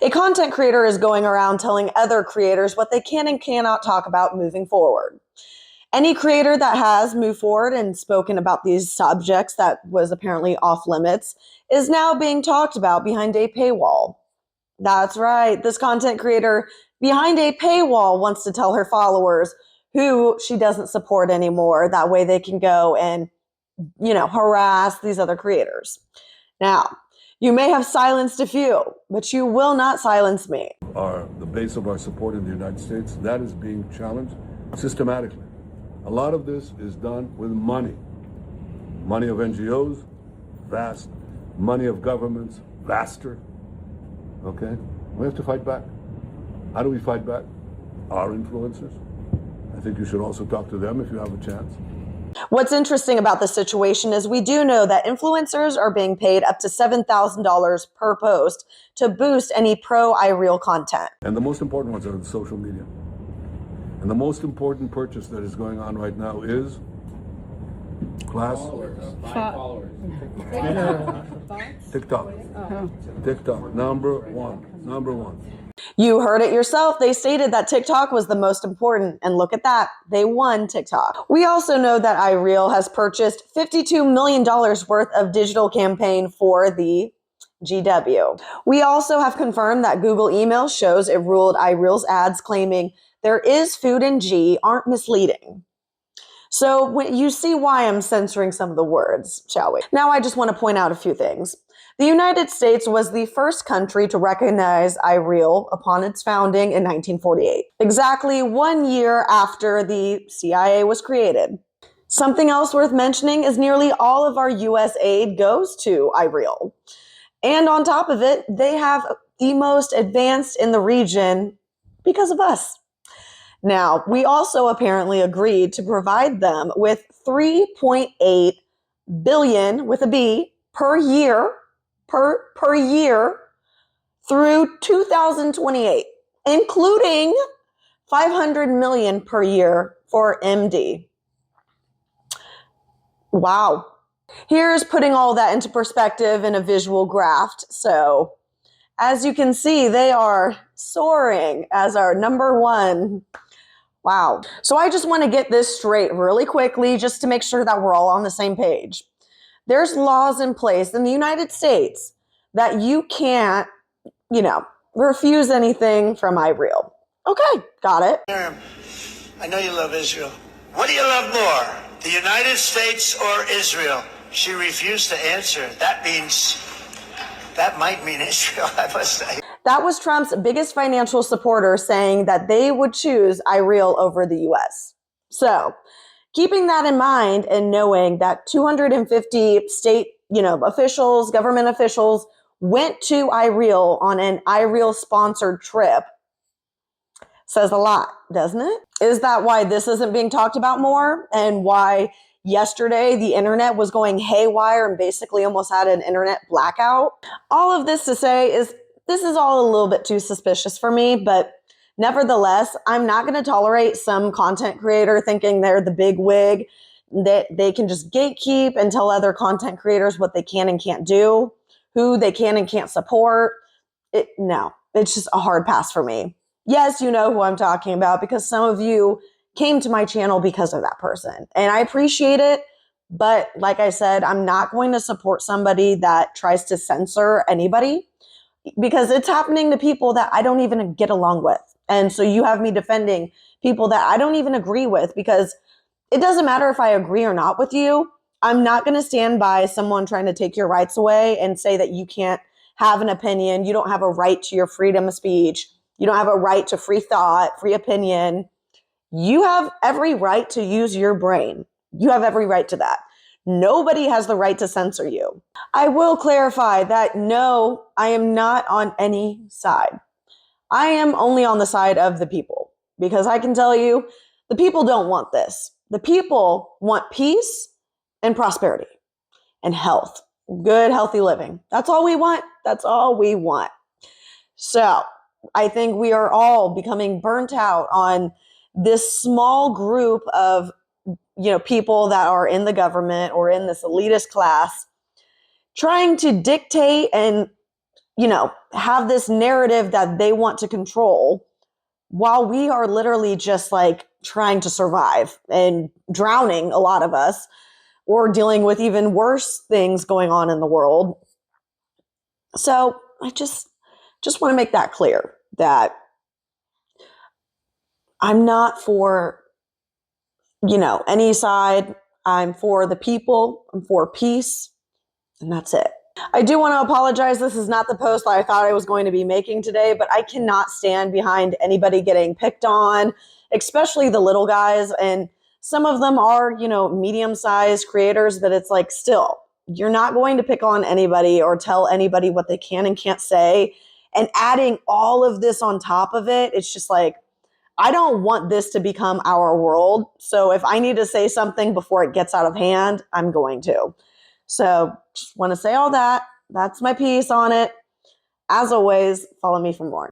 A content creator is going around telling other creators what they can and cannot talk about moving forward. Any creator that has moved forward and spoken about these subjects that was apparently off limits is now being talked about behind a paywall. That's right. This content creator behind a paywall wants to tell her followers who she doesn't support anymore. That way they can go and, harass these other creators. Now, you may have silenced a few, but you will not silence me. The base of our support in the United States, that is being challenged systematically. A lot of this is done with money. Money of NGOs, vast. Money of governments, vaster. Okay? We have to fight back. How do we fight back? Our influencers. I think you should also talk to them if you have a chance. What's interesting about this situation is we do know that influencers are being paid up to $7,000 per post to boost any pro-iReal content. And the most important ones are in social media. And the most important purchase that is going on right now is followers. TikTok. TikTok, number one. You heard it yourself. They stated that TikTok was the most important, and look at that. They won TikTok. We also know that iReal has purchased $52 million worth of digital campaign for the GW. We also have confirmed that Google email shows it ruled iReal's ads claiming there is food in G aren't misleading. So when you see why I'm censoring some of the words, shall we? Now I just want to point out a few things. The United States was the first country to recognize iReal upon its founding in 1948, exactly 1 year after the CIA was created. Something else worth mentioning is nearly all of our US aid goes to iReal. And on top of it, they have the most advanced in the region because of us. Now, we also apparently agreed to provide them with $3.8 billion with a B per year through 2028, including $500 million per year for MD. Wow. Here's putting all that into perspective in a visual graph. So, as you can see, they are soaring as our number one. Wow. So I just want to get this straight really quickly just to make sure that we're all on the same page. There's laws in place in the United States that you can't, refuse anything from iReal. Okay, got it. I know you love Israel. What do you love more, the United States or Israel? She refused to answer. That might mean Israel, I must say. That was Trump's biggest financial supporter saying that they would choose iReal over the US. So, keeping that in mind and knowing that 250 state, officials, government officials went to iReal on an iReal sponsored trip says a lot, doesn't it? Is that why this isn't being talked about more and why yesterday the internet was going haywire and basically almost had an internet blackout? All of this to say is this is all a little bit too suspicious for me, but nevertheless, I'm not going to tolerate some content creator thinking they're the big wig, that they can just gatekeep and tell other content creators what they can and can't do, who they can and can't support. No, it's just a hard pass for me. Yes, you know who I'm talking about because some of you came to my channel because of that person, and I appreciate it. But like I said, I'm not going to support somebody that tries to censor anybody because it's happening to people that I don't even get along with. And so you have me defending people that I don't even agree with because it doesn't matter if I agree or not with you. I'm not going to stand by someone trying to take your rights away and say that you can't have an opinion. You don't have a right to your freedom of speech. You don't have a right to free thought, free opinion. You have every right to use your brain. You have every right to that. Nobody has the right to censor you. I will clarify that no, I am not on any side. I am only on the side of the people because I can tell you the people don't want this. The people want peace and prosperity and health, good, healthy living. That's all we want. That's all we want. So I think we are all becoming burnt out on this small group of people that are in the government or in this elitist class trying to dictate and have this narrative that they want to control while we are literally just like trying to survive and drowning, a lot of us, or dealing with even worse things going on in the world. So I just want to make that clear that I'm not for, any side. I'm for the people. I'm for peace. And that's it. I do want to apologize. This is not the post that I thought I was going to be making today, but I cannot stand behind anybody getting picked on, especially the little guys. And some of them are, medium-sized creators, but it's like, still, you're not going to pick on anybody or tell anybody what they can and can't say. And adding all of this on top of it, it's just like, I don't want this to become our world. So if I need to say something before it gets out of hand, I'm going to. So just want to say all that. That's my piece on it. As always, follow me for more.